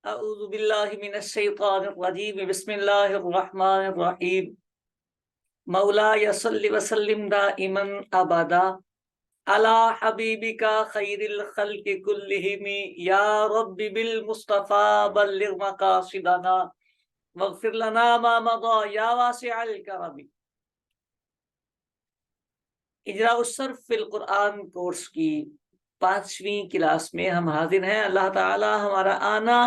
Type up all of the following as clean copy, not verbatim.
अऊज़ु बिल्लाहि मिनश शैतानिर रजीम बिस्मिल्लाहिर रहमानिर रहीम मौला यसल्लि वसल्लिम दाइमन अबदा अला हबीबिका खैरिल खल्क़ि कुल्लिहिम या रब्बी बिल मुस्तफ़ा बल्लिग मक़ासिदना वग़फिर लना मा मदा या वासिअल करमी। इजराउस सर्फ फिल कुरान कोर्स की 5वीं क्लास में हम हाजिर हैं। अल्लाह ताला हमारा आना,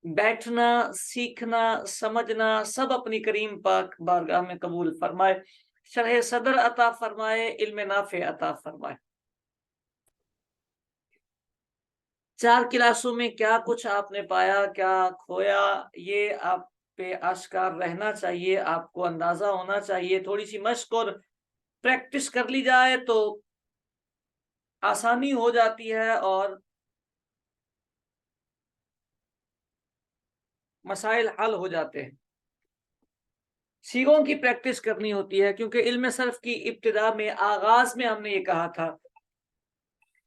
बैठना, सीखना, समझना सब अपनी करीम पाक बारगाह में कबूल फरमाए, शरह सदर अता फरमाए, इल्म नाफे अता फरमाए। 4 क्लासों में क्या कुछ आपने पाया, क्या खोया, ये आप पे आश्कार रहना चाहिए, आपको अंदाजा होना चाहिए। थोड़ी सी मश्क और प्रैक्टिस कर ली जाए तो आसानी हो जाती है और मसाइल हल हो जाते हैं। सीगों की प्रैक्टिस करनी होती है क्योंकि इल्म सर्फ की इब्तिदा में, आगाज में हमने ये कहा था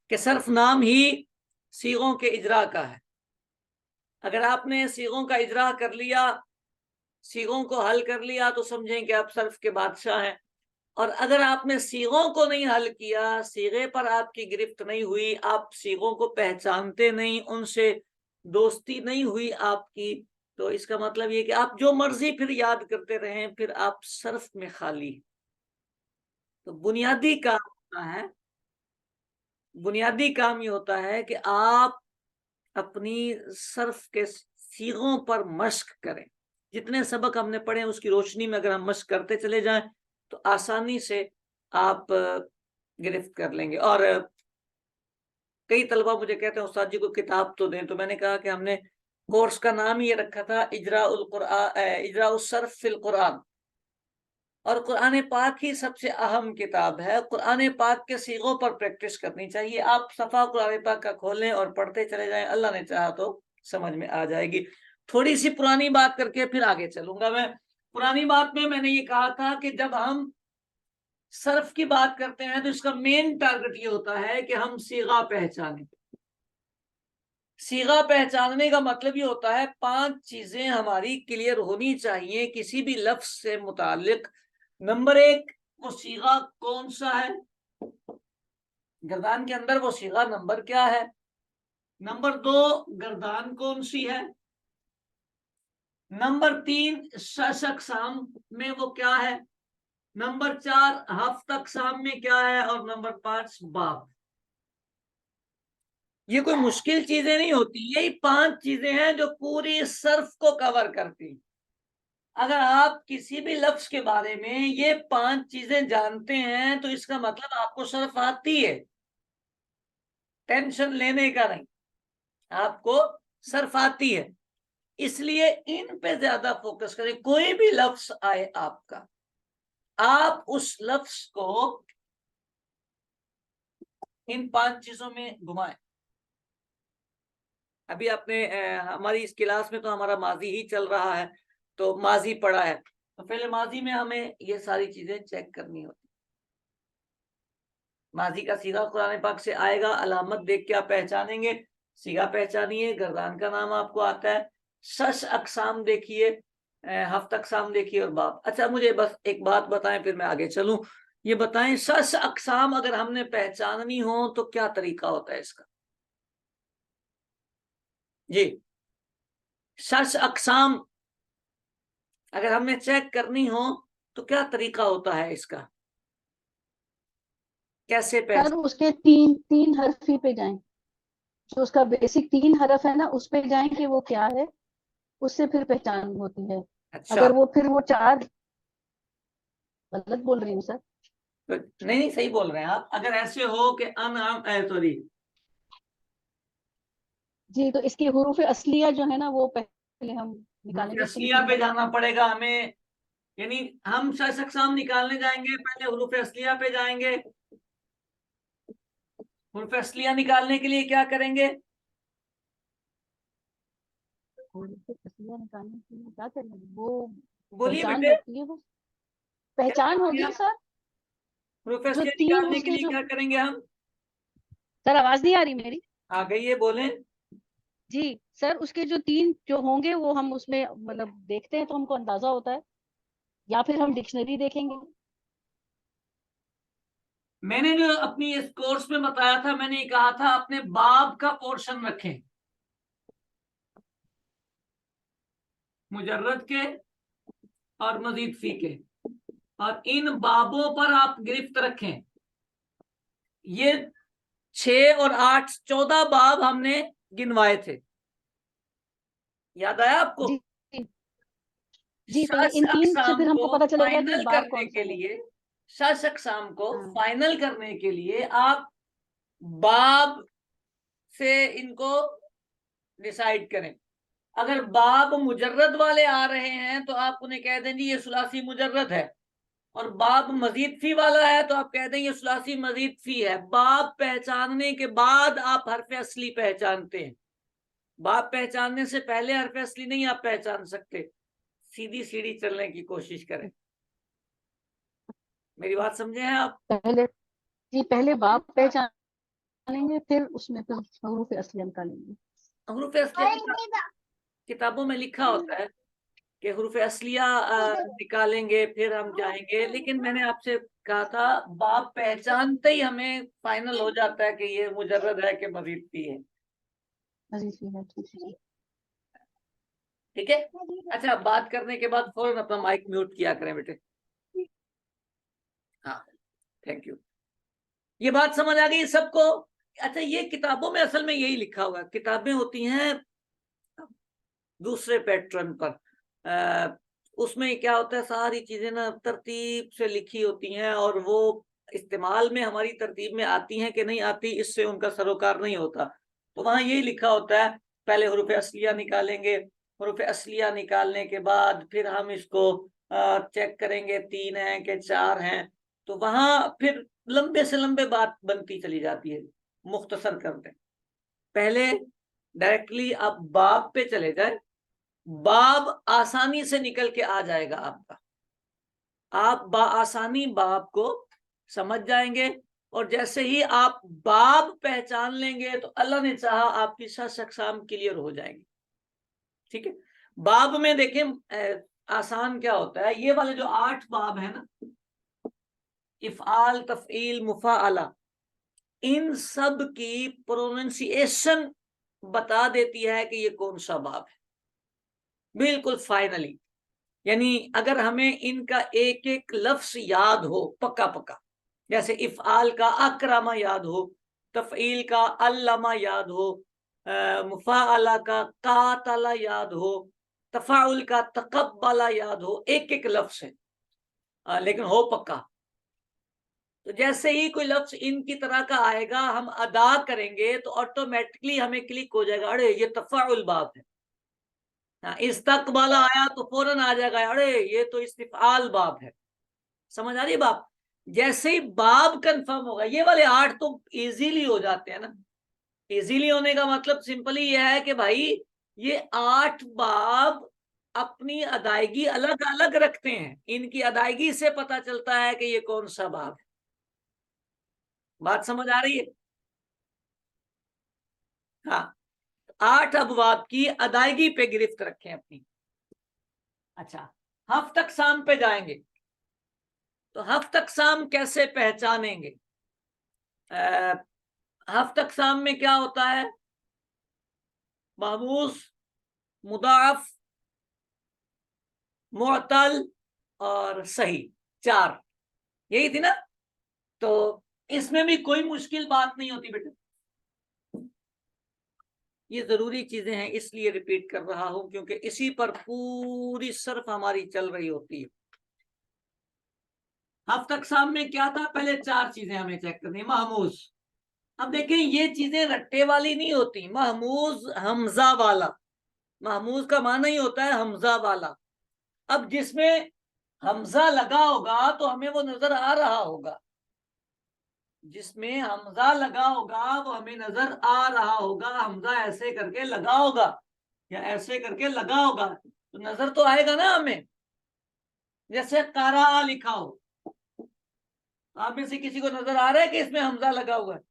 कि सर्फ नाम ही सीगों के इजरा का है। अगर आपने सीगों का इजरा कर लिया, सीगों को हल कर लिया, तो समझें कि आप सर्फ के बादशाह हैं। और अगर आपने सीगों को नहीं हल किया, सीगे पर आपकी गिरफ्त नहीं हुई, आप सीगों को पहचानते नहीं, उनसे दोस्ती नहीं हुई आपकी, तो इसका मतलब ये कि आप जो मर्जी फिर याद करते रहें, फिर आप सर्फ में खाली। तो बुनियादी काम ये होता है कि आप अपनी सर्फ के सीगों पर मश्क करें। जितने सबक हमने पढ़े उसकी रोशनी में अगर हम मश्क करते चले जाएं तो आसानी से आप गिरफ्त कर लेंगे। और कई तलबा मुझे कहते हैं उस्ताद जी को किताब तो दें, तो मैंने कहा कि हमने कोर्स का नाम ही ये रखा था इजराउस सर्फ फिल कुरान, और कुरान पाक ही सबसे अहम किताब है। कुरान पाक के सीगों पर प्रैक्टिस करनी चाहिए। आप सफ़ा कुरान पाक का खोलें और पढ़ते चले जाएं, अल्लाह ने चाहा तो समझ में आ जाएगी। थोड़ी सी पुरानी बात करके फिर आगे चलूंगा मैं। पुरानी बात में मैंने ये कहा था कि जब हम सर्फ की बात करते हैं तो इसका मेन टारगेट ये होता है कि हम सीगा पहचानें। सीगा पहचानने का मतलब ये होता है 5 चीजें हमारी क्लियर होनी चाहिए किसी भी लफ्ज से मुतालिक। नंबर 1, वो सीगा कौन सा है, गर्दान के अंदर वो सीगा नंबर क्या है। नंबर 2, गर्दान कौन सी है। नंबर 3, शश अक़साम में वो क्या है। नंबर 4, हफ्त अक़साम में क्या है। और नंबर 5, बाब। ये कोई मुश्किल चीजें नहीं होती, यही 5 चीजें हैं जो पूरी सर्फ को कवर करती। अगर आप किसी भी लफ्ज के बारे में ये 5 चीजें जानते हैं तो इसका मतलब आपको सर्फ आती है। टेंशन लेने का नहीं, आपको सर्फ आती है। इसलिए इन पे ज्यादा फोकस करें। कोई भी लफ्ज आए आपका, आप उस लफ्ज को इन 5 चीजों में घुमाएं। अभी आपने हमारी इस क्लास में तो हमारा माजी ही चल रहा है, तो माजी पढ़ा है, तो पहले माजी में हमें ये सारी चीजें चेक करनी होती। माजी का सीगा कुरान पाक से आएगा, अलामत देख के आप पहचानेंगे, सीगा पहचानिए। गर्दान का नाम आपको आता है। शश अक़साम देखिए, हफ्त अक़साम देखिए, और बाब। अच्छा, मुझे बस एक बात बताएं फिर मैं आगे चलूं। ये बताएं, शश अक़साम अगर हमने पहचाननी हो तो क्या तरीका होता है इसका। जी, शश अक़साम अगर हमने चेक करनी हो तो क्या तरीका होता है इसका, कैसे सर उसके तीन तीन हरफी पे जाएं, जो उसका बेसिक 3 हरफ है ना उस पे जाएं कि वो क्या है, उससे फिर पहचान होती है। अच्छा, अगर वो फिर वो 4, गलत बोल रही हूँ सर। तो नहीं नहीं, सही बोल रहे हैं आप। अगर ऐसे हो कि सॉरी, जी, तो इसकी हुरूफ असलिया जो है ना वो पहले हम निकालेंगे उसके भी असलिया 3 पे हरफ। जाना पड़ेगा हमें। यानी हम शश अक़साम निकालने जाएंगे, पहले हुरूफ असलिया पे जाएंगे। हुरूफ असलिया निकालने के लिए क्या करेंगे। हुरूफ असलिया निकालने के लिए क्या करेंगे, वो बोलिए पहचान बेटे, होती है, वो क्या पहचान करेंगे होगी आप। सर। हुरूफ जो असलिया 3 निकालने के उसके लिए जो, क्या करेंगे हम। सर आवाज नहीं आ रही मेरी। आ गई है, बोलें। जी सर, उसके जो 3 जो होंगे वो हम उसमें मतलब देखते हैं तो हमको अंदाजा होता है, या फिर हम डिक्शनरी देखेंगे। मैंने जो अपनी इस कोर्स में बताया था, मैंने कहा था अपने बाब का पोर्शन रखें, मुजर्रद के और मजीद फी के, और इन बाबों पर आप गिरफ्त रखें। ये 6 और 8 14 बाब हमने गिनवाए थे, याद आया आपको? जी जी पहले शश इन 3 से अक़साम फिर को हमको पता चलेगा कि फाइनल बाब करने कौन सा के है। लिए, शश अक़साम को हाँ फाइनल करने के लिए आप बाब से इनको डिसाइड करें। अगर बाब मुजर्रद वाले आ रहे हैं तो आप उन्हें कह दें जी ये सुलासी मुजर्रद है, और बाब मजीद फी वाला है तो आप कह दें ये सुलासी मजीद फी है। बाब पहचानने के बाद आप हरफ असली पहचानते हैं, बाब पहचानने से पहले हरफ असली नहीं आप पहचान सकते। सीधी सीधी चलने की कोशिश करें, मेरी बात समझे हैं आप? पहले जी पहले बाब पहचानेंगे, फिर उसमें फिर हरूफ असली निकालेंगे। हरूफ असलिया किताबों में लिखा होता है कि हरूफ असलिया निकालेंगे फिर हम जाएंगे, लेकिन मैंने आपसे कहा था बाब पहचानते ही हमें फाइनल हो जाता है कि ये मुजर्रद है कि मजीद फी है। ठीक है, ठीक है। ठीक है, अच्छा, बात करने के बाद फौरन अपना माइक म्यूट किया करें बेटे। हाँ, थैंक यू। ये बात समझ आ गई सबको? अच्छा, ये किताबों में असल में यही लिखा हुआ है, किताबें होती हैं दूसरे पैटर्न पर, उसमें क्या होता है सारी चीजें ना तरतीब से लिखी होती हैं, और वो इस्तेमाल में हमारी तरतीब में आती हैं कि नहीं आती इससे उनका सरोकार नहीं होता। तो वहां यही लिखा होता है पहले हुरूफ असलिया निकालेंगे, हुरूफ असलिया निकालने के बाद फिर हम इसको चेक करेंगे 3 हैं कि 4 हैं। तो वहां फिर लंबे से लंबे बात बनती चली जाती है, मुख्तसर कर दें। पहले डायरेक्टली आप बाब पे चले जाए, बाब आसानी से निकल के आ जाएगा आपका, आप बाआसानी बाब को समझ जाएंगे, और जैसे ही आप बाब पहचान लेंगे तो अल्लाह ने चाहा आपकी 6 अक़साम क्लियर हो जाएंगी। ठीक है, बाब में देखें आसान क्या होता है, ये वाले जो 8 बाब है ना, इफ़आल, तफ़ईल, मुफ़ाअला, इन सब की प्रोनाउंसिएशन बता देती है कि ये कौन सा बाब है, बिल्कुल फाइनली। यानी अगर हमें इनका एक एक लफ्ज याद हो पक्का पक्का, जैसे इफ़आल का अकरमा याद हो, तफ़ईल का अल्लमा याद हो, मुफ़ाअला का कातला याद हो, तफ़ाउल का तक़ब्बला याद हो, एक एक लफ्ज है लेकिन हो पक्का। तो जैसे ही कोई लफ्ज इनकी तरह का आएगा हम अदा करेंगे तो ऑटोमेटिकली हमें क्लिक हो जाएगा, अरे ये तफ़ाउल बाब है। हाँ, इस्तक़बाला आया तो फौरन आ जाएगा, अरे ये तो इस्तिफ़आल बाब है। समझ आ रही है बाब? जैसे ही बाब कंफर्म होगा, ये वाले 8 तो इजीली हो जाते हैं ना। इजीली होने का मतलब सिंपली यह है कि भाई ये 8 बाब अपनी अदायगी अलग अलग रखते हैं, इनकी अदायगी से पता चलता है कि ये कौन सा बाब है। बात समझ आ रही है? हाँ, 8 अबवाब की अदायगी पे गिरफ्त रखें अपनी। अच्छा, हफ्त अक़साम पे जाएंगे, तो हफ्त अक़साम कैसे पहचानेंगे? हफ्त अक़साम में क्या होता है? महमूज, मुदाफ, मुअतल और सही, 4 यही थी ना? तो इसमें भी कोई मुश्किल बात नहीं होती बेटे, ये जरूरी चीजें हैं इसलिए रिपीट कर रहा हूं क्योंकि इसी पर पूरी सर्फ हमारी चल रही होती है। हफ्त अक़साम में क्या था? पहले 4 चीजें हमें चेक करनी। महमूज, अब देखें ये चीजें रट्टे वाली नहीं होती, महमूज हमजा वाला, महमूज का माना ही होता है हमजा वाला। अब जिसमें हमजा लगा होगा तो हमें वो नजर आ रहा होगा, जिसमें हमजा लगा होगा वो हमें नजर आ रहा होगा, हमजा ऐसे करके लगा होगा या ऐसे करके लगा होगा तो नजर तो आएगा ना हमें। जैसे कारा लिखा हो, आप में से किसी को नजर आ रहा है कि इसमें हमजा लगा हुआ है?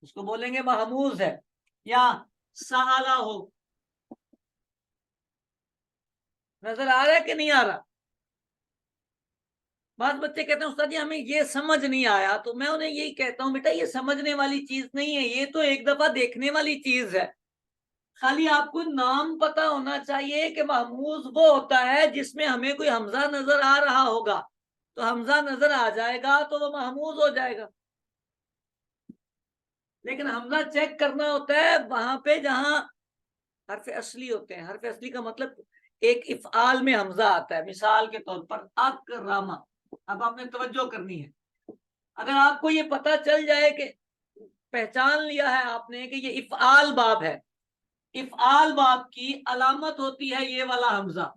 उसको बोलेंगे महमूज है। या सहाला हो। नजर आ रहा है कि नहीं आ रहा? बाद बच्चे कहते हैं उस्ताद जी हमें ये समझ नहीं आया, तो मैं उन्हें यही कहता हूँ बेटा ये समझने वाली चीज नहीं है, ये तो एक दफा देखने वाली चीज है। खाली आपको नाम पता होना चाहिए कि महमूज वो होता है जिसमें हमें कोई हमजा नजर आ रहा होगा, तो हमजा नजर आ जाएगा तो वो महमूज हो जाएगा। लेकिन हमजा चेक करना होता है वहां पे जहां हरफ असली होते हैं। हरफ असली का मतलब एक इफ़आल में हमजा आता है। मिसाल के तौर पर अकरमा, अब आपने तवज्जो करनी है। अगर आपको ये पता चल जाए कि पहचान लिया है आपने कि ये इफ़आल बाब है, इफ़आल बाब की अलामत होती है ये वाला हमजा,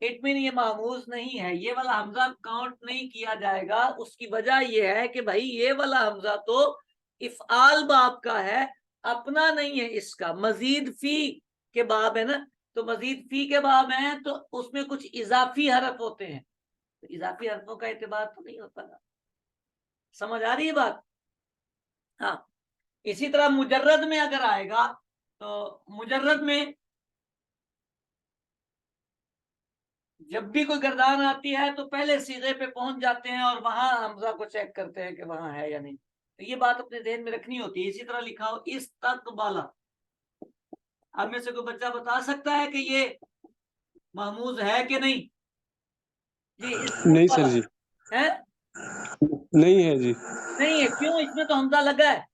इट मीन ये महमूज नहीं है, ये वाला हमजा काउंट नहीं किया जाएगा। उसकी वजह यह है कि भाई ये वाला हमजा तो इफ़आल बाब का है, अपना नहीं है इसका। मजीद फी के बाब है ना, तो मजीद फी के बाब है तो उसमें कुछ इजाफी हरफ होते हैं, तो इजाफी हरफों का एतबार तो नहीं होता ना। समझ आ रही है बात? हाँ, इसी तरह मुजर्रद में अगर आएगा तो मुजर्रद में जब भी कोई गर्दान आती है तो पहले सीगे पे पहुंच जाते हैं और वहां हमजा को चेक करते हैं कि वहां है या नहीं। तो ये बात अपने ध्यान में रखनी होती है। इसी तरह लिखा हो इस तक बाला, आप में से कोई बच्चा बता सकता है कि ये महमूज है कि नहीं? जी इस तक नहीं सर बाला जी, है? नहीं है जी, नहीं है, क्यों? इसमें तो हमजा लगा है।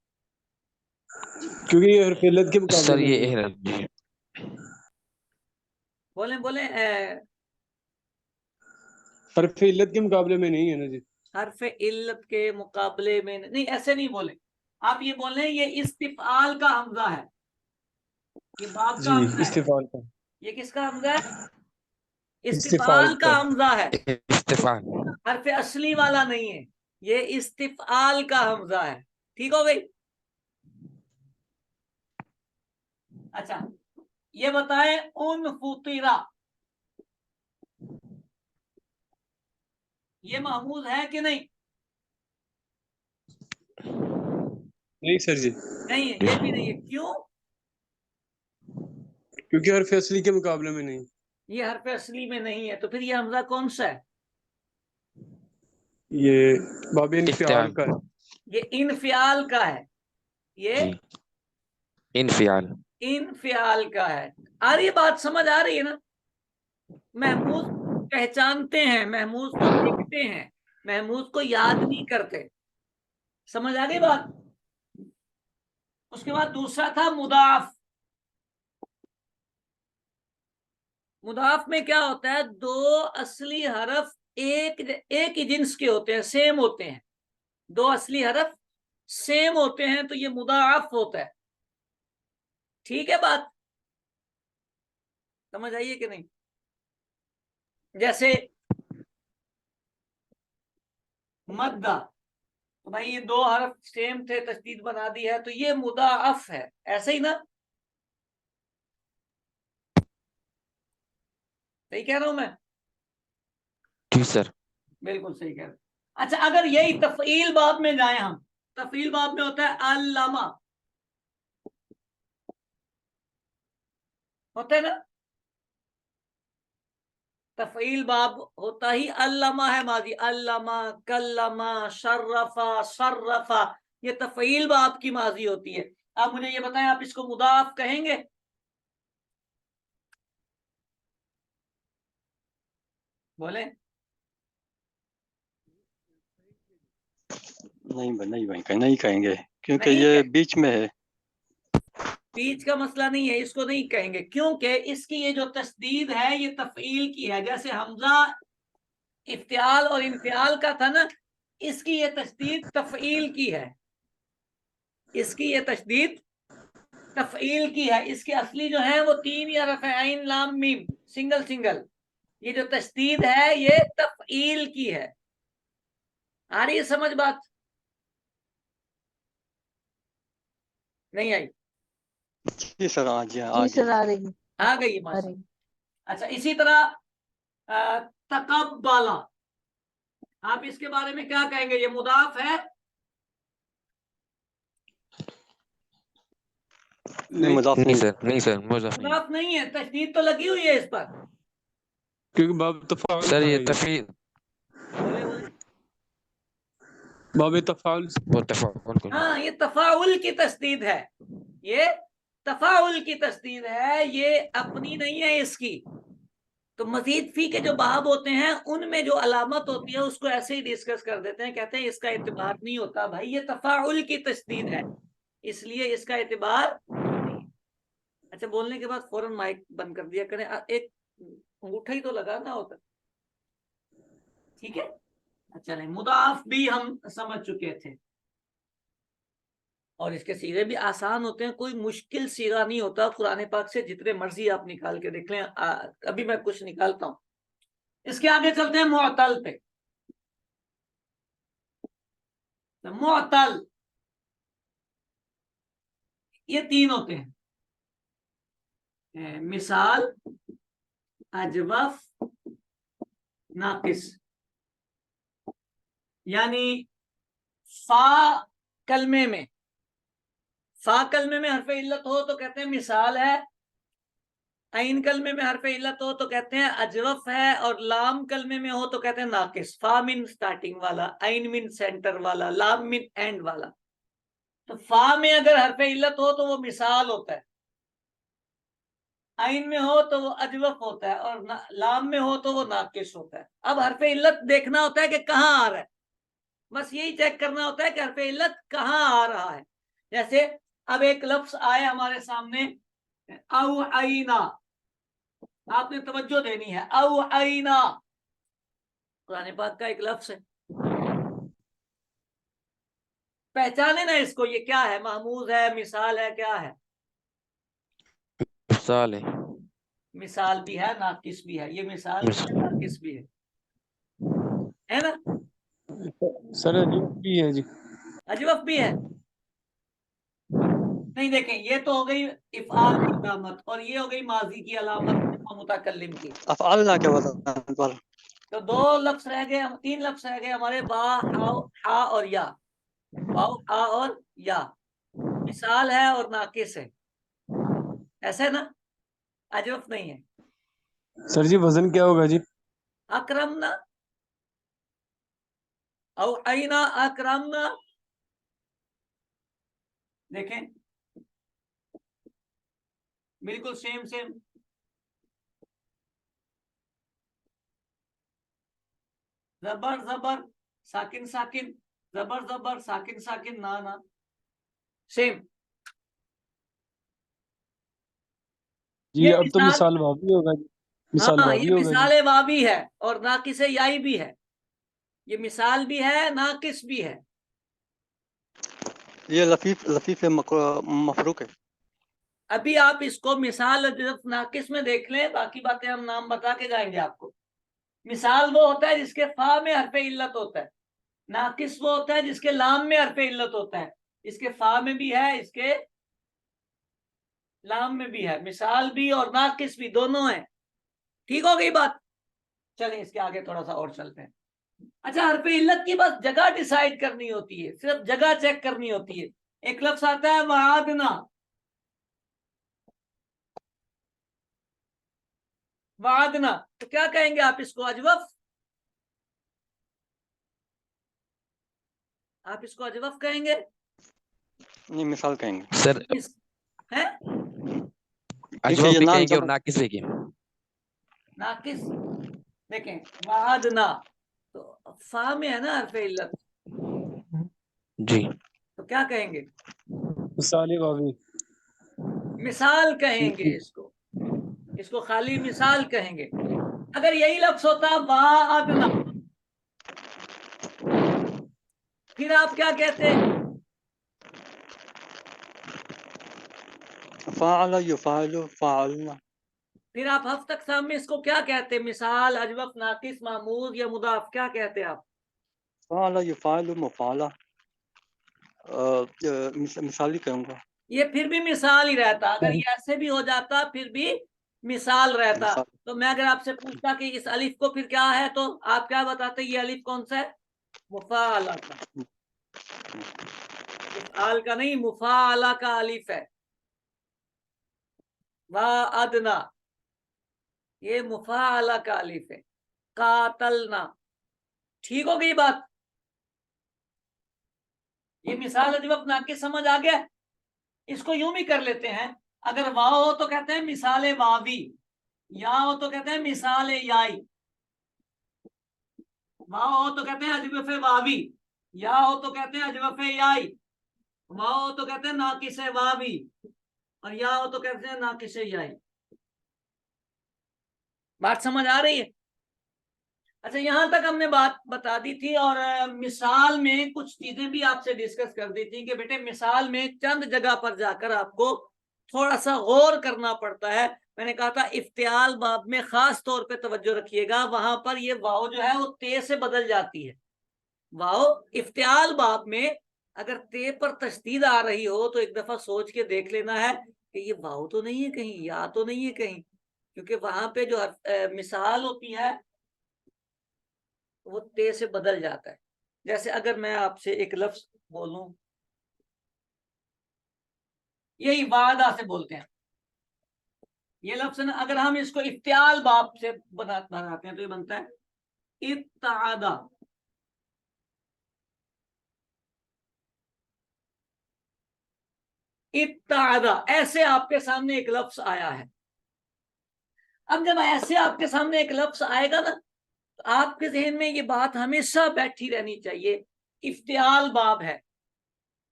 क्योंकि ये हरफ इल्लत के मुकाबले सर में ये नहीं है। एहरफ जी। बोले बोले हरफ इल्लत के मुकाबले में नहीं है ना जी। हरफ इल्लत के मुकाबले में नहीं, ऐसे नहीं बोले आप। ये बोले ये इस्तिफआल का हमजा है, ये बाप का जी हमजा है। इस्तिफाल का, ये किसका हमजा है? इस्तिफाल इस्तिफाल का का। हमजा है, इस्तिफाल। हरफ असली वाला नहीं है। ये इस्तिफआल का हमजा है। ठीक हो गई? अच्छा, ये बताएं उन फुतिरा, ये महमूज है कि नहीं? नहीं सर जी, नहीं है, ये भी नहीं है। क्यों? क्योंकि हरफ असली के मुकाबले में नहीं। ये हरफ असली में नहीं है, तो फिर ये हमजा कौन सा है? ये बाब इन्फियाल इफ्तियाल का है। ये इनफियाल का है। ये जी, इनफियाल। इनफियाल का है। आ रही है बात? समझ आ रही है ना? महमूज पहचानते हैं, महमूज को देखते हैं, महमूज को याद नहीं करते। समझ आ गई बात? उसके बाद दूसरा था मुदाफ। मुदाफ में क्या होता है? दो असली हरफ एक ही जिन्स के होते हैं, सेम होते हैं। दो असली हरफ सेम होते हैं तो ये मुदाफ होता है। ठीक है बात? समझ आइए कि नहीं? जैसे मद्दा, तो भाई ये दो हरफ सेम थे, तशदीद बना दी है, तो ये मुदाफ है। ऐसे ही ना? सही कह रहा हूं मैं? जी सर। बिल्कुल सही कह रहे हैं। अच्छा, अगर यही तफईल बाब में जाए हम, तफईल बाब में होता है अल्लामा, होता है ना? तफईल बाब होता ही अल्लामा है, माजी अल्लामा, कल्लमा, शर्रफा, सर्रफा, ये तफईल बाब की माजी होती है। आप मुझे ये बताएं, आप इसको मुदाफ कहेंगे? बोले नहीं भाई नहीं कहेंगे, क्योंकि नहीं ये कहें। बीच में है। बीच का मसला नहीं है, इसको नहीं कहेंगे क्योंकि इसकी ये जो तस्दीद है ये तफईल की है। जैसे हमजा इफ्तियाल और इनफियाल का था ना, इसकी ये तस्दीद तफईल की है। इसकी ये तस्दीद तफईल की है। इसके असली जो है वो तीन ही हरफ है, आइन लाम मीम, सिंगल सिंगल। ये जो तस्दीद है ये तफईल की है। आ रही है समझ बात? नहीं आई? जी सर, आज जी आ सर गई। आ रही है, आ गई आ माशा। रही है। अच्छा, इसी तरह तकब्बाला, आप इसके बारे में क्या कहेंगे? ये मुदाफ है? नहीं मुदाफ नहीं नहीं सर, नहीं सर, मुज़ाफ नहीं। मुदाफ नहीं है, तशदीद तो लगी हुई है इस पर। क्योंकि बाब तफाउल सर था ये ये। तफी बोले बोले। बाब तफाउल वो तफाउल को हाँ, ये तफाउल की तस्दीद है, ये तफाउल की तस्दीद है, ये अपनी नहीं है इसकी। तो मजीद फी के जो बाब होते हैं उनमें जो अलामत होती है उसको ऐसे ही डिस्कस कर देते हैं, कहते हैं इसका एतबार नहीं होता भाई, ये तफाउल की तस्दीद है, इसलिए इसका एतबार नहीं है। अच्छा, बोलने के बाद फौरन माइक बंद कर दिया करें, एक अंगूठा ही तो लगाना होता, ठीक है। अच्छा, नहीं, मुदाफ भी हम समझ चुके थे, और इसके सीगे भी आसान होते हैं, कोई मुश्किल सीगा नहीं होता कुरान पाक से, जितने मर्जी आप निकाल के देख लें। अभी मैं कुछ निकालता हूं। इसके आगे चलते हैं मुअत्तल पे। तो मुअत्तल ये तीन होते हैं, मिसाल, अजवफ, नाकिस। यानी फा कलमे में, फा कलमे में हरफ इल्लत हो तो कहते हैं मिसाल है, ऐन कलमे में हरफ इल्लत हो तो कहते हैं अजवफ है, और लाम कलमे में हो तो कहते हैं नाकिस। फा मिन स्टार्टिंग वाला, ऐन मिन सेंटर वाला, लाम मिन एंड वाला। तो फा में अगर हरफ इल्लत हो तो वो मिसाल होता है, ऐन में हो तो वो अजवफ होता है, और लाम में हो तो वो नाकिस होता है। अब हरफ इल्लत देखना होता है कि कहाँ आ रहा है, बस यही चेक करना होता है कि हरफ इल्लत कहाँ आ रहा है। जैसे अब एक लफ्ज आए हमारे सामने, औ आईना, आपने तवज्जो देनी है, औ आईना कुरान पाक का एक लफ्ज है, पहचाने ना इसको, ये क्या है, महमूज है, मिसाल है, क्या है? मिसाल है। मिसाल भी है, नाकिस भी है, ये मिसाल भी है, नाकिस भी है ना, सर अजीब भी है जी। अजवफ भी है। नहीं, देखें, ये तो हो गई इफ़आल की अलामत, और ये हो गई माजी की अलामत मुतकल्लिम की। अफ़आल ना क्या वज़न पर तो दो लफ्ज रह गए, तीन लफ्ज रह गए हमारे, बा, हा और या। वाव, हा और या, मिसाल है और नाकिस है, ऐसे ना, अजवफ नहीं है। सर जी वजन क्या होगा जी? अकरमना, औ आईना अकरमना, देखें, बिल्कुल सेम सेम। जबर जबर, साकिन साकिन, जबर जबर, साकिन साकिन, ना ना, सेम। जी ये अब तो मिसाल, मिसाल वावी होगा जी। मिसाल हाँ, वावी ये होगा जी। मिसाल वावी है और नाकिस याई भी है, ये मिसाल भी है, नाकिस भी है। ये लफीफ मफरूक है। अभी आप इसको मिसाल नाकिस में देख लें, बाकी बातें हम नाम बता के जाएंगे आपको। मिसाल वो होता है जिसके फा में हरफ इल्लत होता है, नाकिस वो होता है जिसके लाम में हरफ इल्लत होता है। इसके फा में भी है, इसके लाम में भी है, मिसाल भी और नाकिस भी दोनों है। ठीक हो गई बात? चलें इसके आगे थोड़ा सा और चलते हैं। अच्छा, हरफ इल्लत की बस जगह डिसाइड करनी होती है, सिर्फ जगह चेक करनी होती है। एक लफ्ज आता है वादना, वादना, तो क्या कहेंगे आप इसको? अजवफ, आप इसको अजवफ कहेंगे? नहीं, मिसाल कहेंगे। सर है अजवफ ये भी ना कहेंगे और जब नाकिस भी कहेंगे। नाकिस, देखें, वादना तो फा में है ना हरफ इल्लत, जी। तो क्या कहेंगे? मिसाल वावी। मिसाल कहेंगे इसको, इसको खाली मिसाल कहेंगे। अगर यही लफ्ज होता वादना, फिर आप क्या कहते? फ़अल युफ़अलु फ़अलना। फिर आप हफ्त अक़साम में इसको क्या कहते? मिसाल, अजवफ, नाकिस, महमूद या मुदाफ, क्या कहते आप? फ़अल युफ़अलु मुफ़अला। मिसाली कहूँगा। ये फिर भी मिसाल ही रहता, अगर ये ऐसे भी हो जाता फिर भी मिसाल रहता। मिसाल तो मैं अगर आपसे पूछता कि इस अलिफ को फिर क्या है, तो आप क्या बताते? ये अलिफ कौन सा है? मुफ़ाअला का, इफ़आल का नहीं, मुफ़ाअला का अलिफ है। वाअदना, ये मुफाअला का अलिफ है। कातलना, ठीक हो गई बात? ये मिसाल अजवफ नाकिस समझ आ गया? इसको यूं भी कर लेते हैं, अगर वाव हो तो कहते हैं मिसाल वावी, या हो तो कहते हैं मिसाल याई। वाव हो तो कहते हैं अजवफ वावी, या हो तो कहते हैं अजवफ याई। वाव हो तो कहते हैं नाकिस वावी, और या हो तो कहते हैं नाकिस याई। बात समझ आ रही है? अच्छा, यहां तक हमने बात बता दी थी, और मिसाल में कुछ चीजें भी आपसे डिस्कस कर दी थी कि बेटे मिसाल में चंद जगह पर जाकर आपको थोड़ा सा गौर करना पड़ता है। मैंने कहा था इफ्तियाल बाब में खास तौर पे तवज्जो रखिएगा, वहां पर ये वाव जो है वो ते से बदल जाती है। वाव इफ्तियाल बाब में अगर ते पर तशदीद आ रही हो तो एक दफा सोच के देख लेना है कि ये वाव तो नहीं है कहीं, या तो नहीं है कहीं, क्योंकि वहां पे जो मिसाल होती है वो ते से बदल जाता है। जैसे अगर मैं आपसे एक लफ्ज बोलूं, यही वादा से बोलते हैं, ये लफ्ज ना, अगर हम इसको इफ्तियाल बाब से बनाते हैं तो ये बनता है इत्तादा। इत्तादा, ऐसे आपके सामने एक लफ्ज आया है। अब जब ऐसे आपके सामने एक लफ्ज आएगा ना, तो आपके जहन में ये बात हमेशा बैठी रहनी चाहिए, इफ्तियाल बाब है।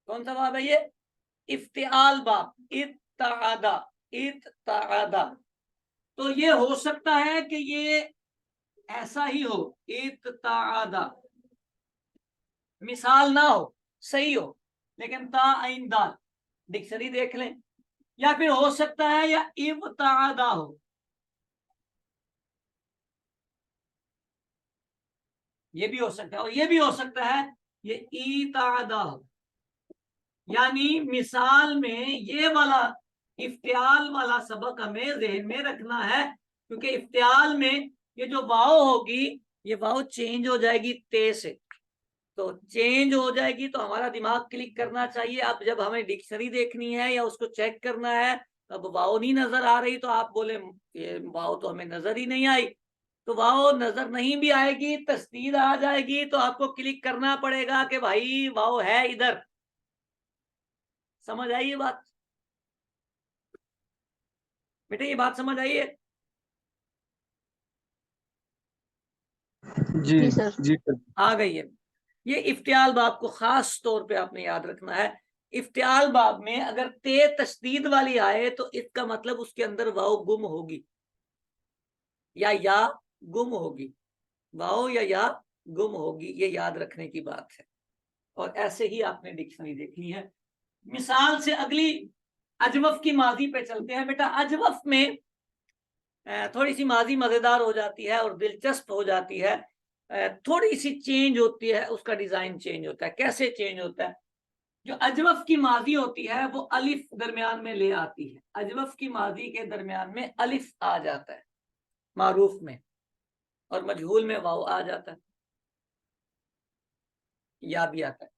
कौन सा बाब है ये? इफ्तियाल बाब। इत्तादा, इत्तादा। तो ये हो सकता है कि ये ऐसा ही हो, इत्तादा, मिसाल ना हो, सही हो, लेकिन ता आइन दाल, डिक्शनरी देख लें। या फिर हो सकता है या इब्तादा हो, ये भी हो सकता है, और ये भी हो सकता है ये ईतादा हो। यानी मिसाल में ये वाला इफ्तियाल वाला सबक हमें ज़हन में रखना है, क्योंकि इफ्तियाल में ये जो वाव होगी, ये वाव चेंज हो जाएगी ते से। तो चेंज हो जाएगी तो हमारा दिमाग क्लिक करना चाहिए। अब जब हमें डिक्शनरी देखनी है या उसको चेक करना है, अब वाव नहीं नजर आ रही, तो आप बोले ये वाव तो हमें नजर ही नहीं आई। तो वाव नजर नहीं भी आएगी, तस्दीद आ जाएगी, तो आपको क्लिक करना पड़ेगा कि भाई वाव है इधर। समझ आई ये बात बेटे? ये बात समझ आई है? जी जी सर। जी सर। आ गई है। ये इफ्तियाल बाब को खास तौर पे आपने याद रखना है। इफ्तियाल बाब में अगर ते तशदीद वाली आए तो इसका मतलब उसके अंदर वाव गुम होगी या गुम होगी। वाव या गुम होगी, ये याद रखने की बात है। और ऐसे ही आपने डिक्शनरी देखनी है। मिसाल से अगली अजवफ की माजी पे चलते हैं। बेटा अजवफ में थोड़ी सी माजी मजेदार हो जाती है और दिलचस्प हो जाती है। थोड़ी सी चेंज होती है, उसका डिजाइन चेंज होता है। कैसे चेंज होता है? जो अजवफ की माजी होती है वो अलिफ दरमियान में ले आती है। अजवफ की माजी के दरमियान में अलिफ आ जाता है मारूफ में, और मजहूल में वाव आ जाता है, या भी आता है।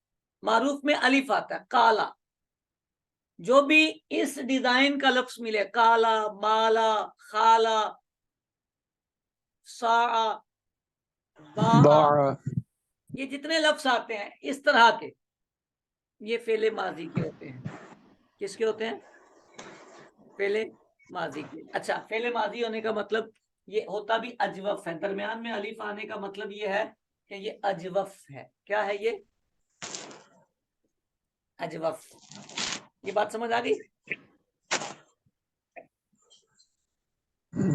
मारूफ में अलिफ आता है। काला, जो भी इस डिजाइन का लफ्ज मिले, काला, माला, खाला, सा, बा, ये जितने लफ्ज आते हैं इस तरह के, ये फेले माजी के होते हैं। किसके होते हैं? फेले माजी के। अच्छा, फेले माजी होने का मतलब ये होता भी अजवफ है। दरमियान में अलिफ आने का मतलब ये है कि ये अजवफ है। क्या है ये? अजवफ। ये बात समझ आ गई?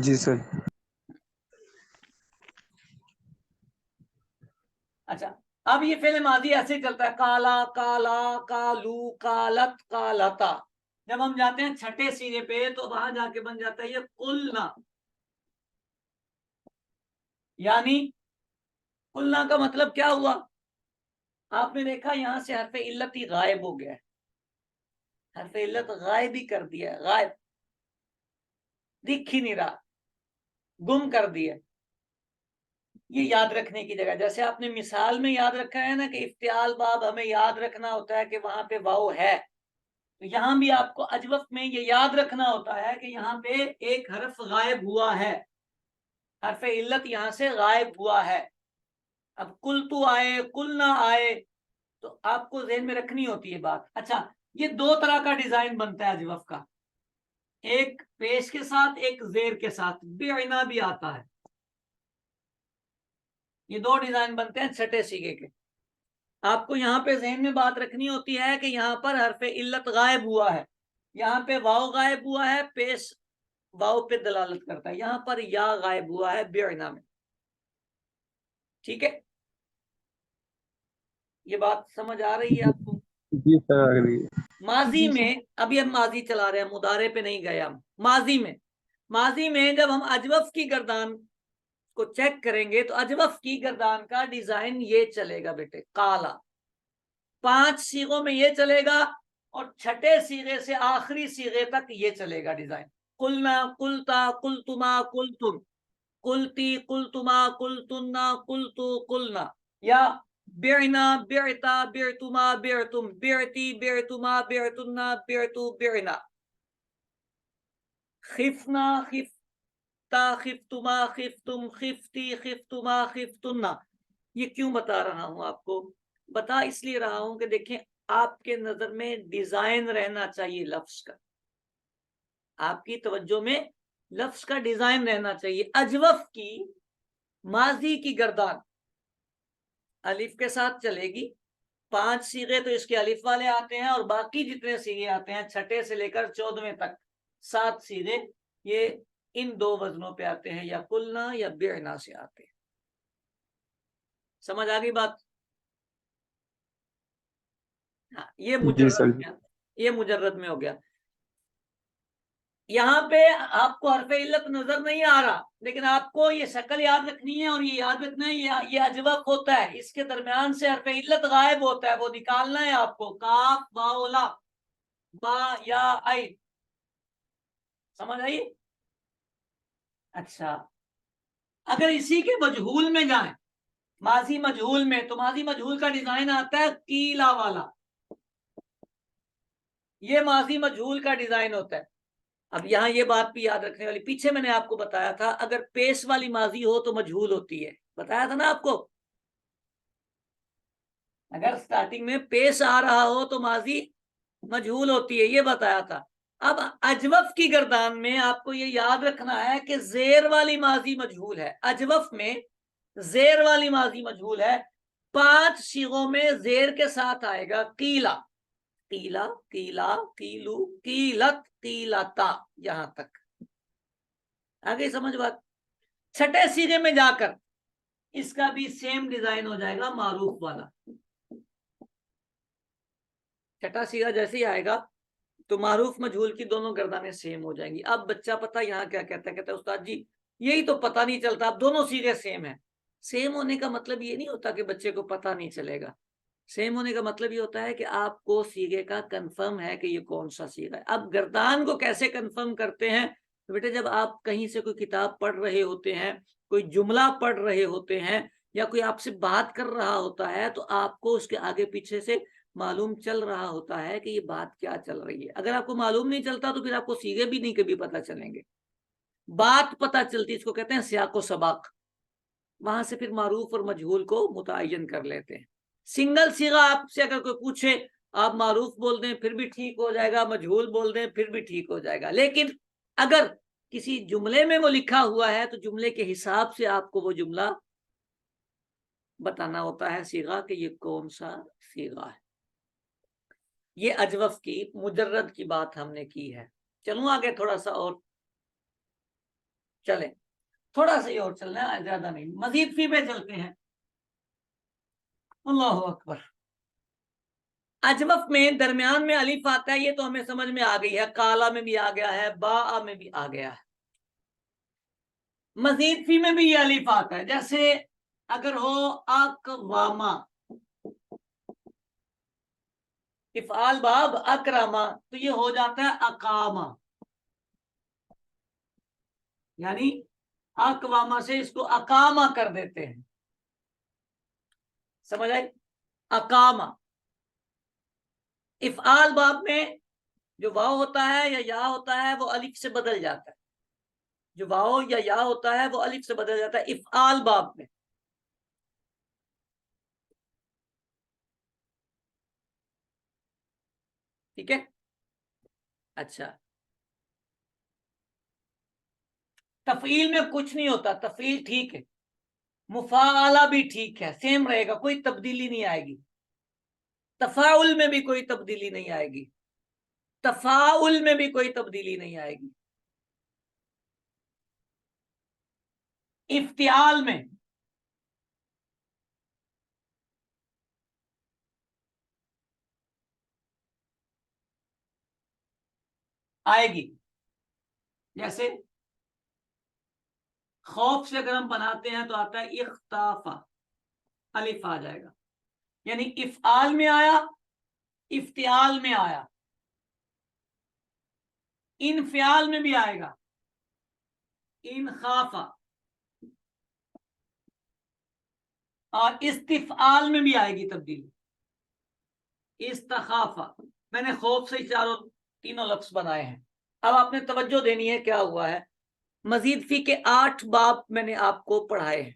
जी सर। अच्छा, अब ये फेले माजी ऐसे चलता है, काला, काला, कालू, कालत, कालता। जब हम जाते हैं छठे सीरे पे तो वहां जाके बन जाता है ये कुलना। यानी कुलना का मतलब क्या हुआ? आपने देखा यहां से हरफ इल्लत ही गायब हो गया है। हरफ इल्लत गायब ही कर दिया है, गायब, दिख ही नहीं रहा, गुम कर दिया। ये याद रखने की जगह, जैसे आपने मिसाल में याद रखा है ना कि इफ्तियाल बाब हमें याद रखना होता है कि वहां पे वाव है, तो यहाँ भी आपको अजवफ में ये याद रखना होता है कि यहाँ पे एक हरफ गायब हुआ है, हरफ इल्लत यहाँ से गायब हुआ है। अब कुल तू आए कुल ना आए तो आपको ज़हन में रखनी होती है बात। अच्छा, ये दो तरह का डिजाइन बनता है अजवफ का, एक पेश के साथ एक जेर के साथ, बेइना भी आता है। ये दो डिजाइन बनते हैं छठे सीगे के। आपको यहाँ पे ज़हन में बात रखनी होती है कि यहाँ पर हरफ इल्लत गायब हुआ है, यहाँ पे वाव गायब हुआ है, पेश वाव पे दलालत करता है, यहाँ पर या गायब हुआ है बेइना में। ठीक है, ये बात समझ आ रही है आपको? जी सर, आ रही है। माजी जी सर। में, अभी हम माजी चला रहे हैं, मुदारे पे नहीं गए हम। माजी में जब हम अजवफ की गर्दान को चेक करेंगे तो अजवफ की गर्दान का डिजाइन ये चलेगा बेटे, काला। 5 सीगों में ये चलेगा और छठे सीगे से आखिरी सीगे तक ये चलेगा डिजाइन। कुलना, कुलता, कुलतुमा, कुलतुम, कुलती, कुलतुमा, कुलतुन्ना, कुलतु, कुलना, या बिरना, बिरता, बिरतुमा, बिरतुम, बिरती, बिरतुमा, बिरतुन्ना, बिरतु, बिरना, खिफना, खिफता, खिफतुमा, खिफतुम, खिफती, खिफतुमा, खिफतुन्ना। ये क्यों बता रहा हूं आपको? बता इसलिए रहा हूं कि देखें, आपके नजर में डिजाइन रहना चाहिए लफ्ज का, आपकी तवज्जो में लफ्ज का डिजाइन रहना चाहिए। अजवफ की माजी की गर्दान अलिफ के साथ चलेगी। 5 सीगे तो इसके अलिफ वाले आते हैं और बाकी जितने सीगे आते हैं छठे से लेकर 14वें तक 7 सीगे ये इन दो वजनों पे आते हैं, या कुलना या बिरना से आते हैं। समझ आ गई बात? हाँ, ये जी मुजर्रद सर। में, ये मुजर्रद में हो गया। यहाँ पे आपको हरफ इल्लत नजर नहीं आ रहा, लेकिन आपको ये शक्ल याद रखनी है और ये याद रखना है ये अजवफ होता है, इसके दरमियान से हरफ इल्लत गायब होता है, वो निकालना है आपको। काफ बाओला बा या आई, समझ आई? अच्छा, अगर इसी के मजहूल में जाए, माजी मजहूल में, तो माजी मजहूल का डिजाइन आता है कीला वाला, ये माजी मजहूल का डिजाइन होता है। अब यहाँ ये बात भी याद रखने वाली, पीछे मैंने आपको बताया था अगर पेश वाली माजी हो तो मजहूल होती है, बताया था ना आपको। अगर स्टार्टिंग में पेश आ रहा हो तो माजी मजहूल होती है, ये बताया था। अब अजवफ की गर्दान में आपको ये याद रखना है कि जेर वाली माजी मजहूल है, अजवफ में जेर वाली माजी मजहूल है। 5 सीगों में जेर के साथ आएगा कीला, कीला, कीला, कीलू, कीलत, कीलता, यहां तक आगे समझ बात। छठे सीगे में जाकर इसका भी सेम डिजाइन हो जाएगा मारूफ वाला। छठा सीगा जैसे ही आएगा तो मारूफ मजहूल की दोनों गर्दानें सेम हो जाएंगी। अब बच्चा पता यहाँ क्या कहता है, कहता है उस्ताद जी यही तो पता नहीं चलता, अब दोनों सीगे सेम है। सेम होने का मतलब ये नहीं होता कि बच्चे को पता नहीं चलेगा, सेम होने का मतलब ये होता है कि आपको सीगे का कंफर्म है कि ये कौन सा सीगा है। अब गर्दान को कैसे कंफर्म करते हैं? तो बेटे जब आप कहीं से कोई किताब पढ़ रहे होते हैं, कोई जुमला पढ़ रहे होते हैं, या कोई आपसे बात कर रहा होता है, तो आपको उसके आगे पीछे से मालूम चल रहा होता है कि ये बात क्या चल रही है। अगर आपको मालूम नहीं चलता तो फिर आपको सीगे भी नहीं कभी पता चलेंगे। बात पता चलती, इसको कहते हैं सियाको सबाक। वहां से फिर मारूफ और मजहूल को मुतय्यन कर लेते हैं। सिंगल सीगा आपसे अगर कोई पूछे, आप मारूफ बोल दें फिर भी ठीक हो जाएगा, मजहूल बोल दें फिर भी ठीक हो जाएगा। लेकिन अगर किसी जुमले में वो लिखा हुआ है तो जुमले के हिसाब से आपको वो जुमला बताना होता है सीगा कि ये कौन सा सीगा है। ये अजवफ की मुजर्रद की बात हमने की है। चलूं आगे थोड़ा सा और, चले थोड़ा सा ही और चलना है, ज्यादा नहीं, मजीद फी पे चलते हैं। अल्लाहु अकबर। अजवफ में दरमियान में अलिफ आता है, ये तो हमें समझ में आ गई है, काला में भी आ गया है, बा में भी आ गया है। मजीद फी में भी ये अलिफ आता है, जैसे अगर हो अकवामा, इफ़आल बाब अकरामा, तो ये हो जाता है अकामा, यानी अकवामा से इसको अकामा कर देते हैं। समझ आई? अकामा। इफ़आल बाब में जो वाव होता है या या होता है वो अलिफ से बदल जाता है, जो वाव या या होता है वो अलिफ से बदल जाता है इफ़आल बाब में। ठीक है, अच्छा तफईल में कुछ नहीं होता, तफईल ठीक है, मुफाला भी ठीक है, सेम रहेगा, कोई तब्दीली नहीं आएगी। तफाउल में भी कोई तब्दीली नहीं आएगी, तफाउल में भी कोई तब्दीली नहीं आएगी। इफ्तियाल में आएगी, जैसे खौफ से अगर हम बनाते हैं तो आता है इख्ताफा, अलिफ आ जाएगा, यानी इफ़आल में आया, इफ्तियाल में आया, इनफ़ियाल में भी आएगा, इन खाफा, और इस्तिफ़आल में भी आएगी तब्दीली, इस्तखाफा। मैंने खौफ से चारों तीनों लफ्ज बनाए हैं। अब आपने तवज्जो देनी है, क्या हुआ है, मजीद फी के 8 बाब मैंने आपको पढ़ाए हैं।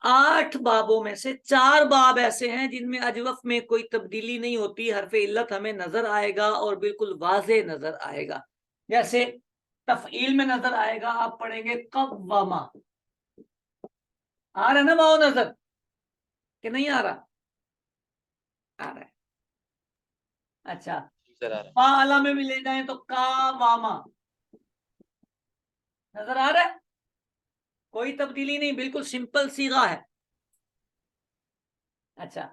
8 बाबों में से 4 बाब ऐसे हैं जिनमें अजवफ में कोई तब्दीली नहीं होती, हरफ इल्लत हमें नजर आएगा और बिल्कुल वाज़े नजर आएगा। जैसे तफईल में नजर आएगा, आप पढ़ेंगे कव्वामा, आ रहा है ना वाव नजर कि नहीं आ रहा? आ रहा है, अच्छा। फाला में भी ले जाए तो कावामा, नजर आ रहा है, कोई तब्दीली नहीं, बिल्कुल सिंपल सीगा है। अच्छा,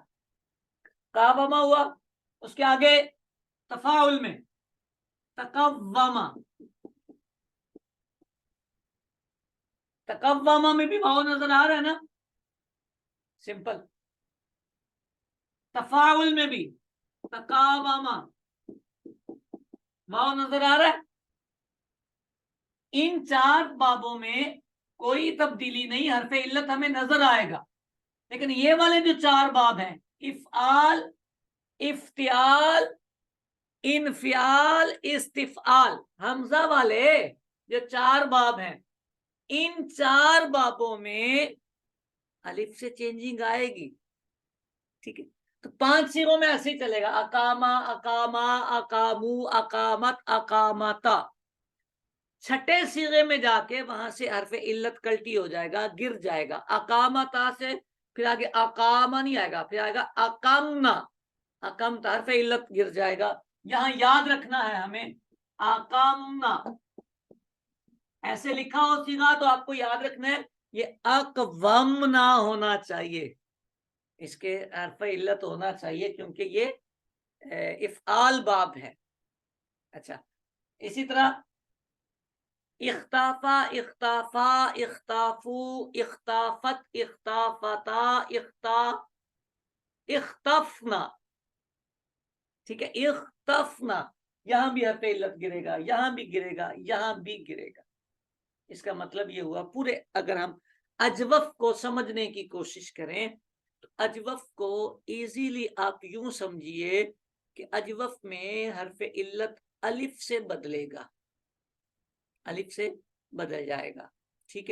कावामा हुआ, उसके आगे तफाउल में तकव्वमा, तकव्वमा में भी वाव नजर आ रहा है ना, सिंपल। तफाउल में भी तकावामा, वाव नजर आ रहा है। इन 4 बाबों में कोई तब्दीली नहीं, हरफ इल्लत हमें नजर आएगा। लेकिन ये वाले जो 4 बाब हैं, इफ़आल, इफ्तियाल, इनफियाल, इस्तिफ़आल, हमजा वाले जो 4 बाब हैं, इन 4 बाबों में अलिफ से चेंजिंग आएगी। ठीक है, तो 5 सीगों में ऐसे ही चलेगा, अकामा, अकामा, अकामू, अकामत, अकामता। छठे सीगे में जाके वहां से हरफ इल्लत कल्टी हो जाएगा, गिर जाएगा, अकामता से फिर आगे अकामा नहीं आएगा, फिर आएगा अकामना, अकमता, हरफ इल्लत गिर जाएगा। यहां याद रखना है हमें, अकामना ऐसे लिखा हो सीगा तो आपको याद रखना है ये अकवम ना होना चाहिए, इसके हरफ इल्लत होना चाहिए, क्योंकि ये इफ़आल बाब है। अच्छा, इसी तरह इख्ताफा, इख्ताफा, इख्ताफू, इख्ताफत, इख्ताफता, इख्तफना। ठीक है, इख्तफना, यहां भी हरफ इल्लत गिरेगा, यहां भी गिरेगा, यहां भी गिरेगा। इसका मतलब ये हुआ, पूरे अगर हम अजवफ को समझने की कोशिश करें तो अजवफ को इजीली आप यूं समझिए कि अजवफ में हरफ इल्लत अलिफ से बदलेगा, अलिफ से बदल जाएगा। ठीक है,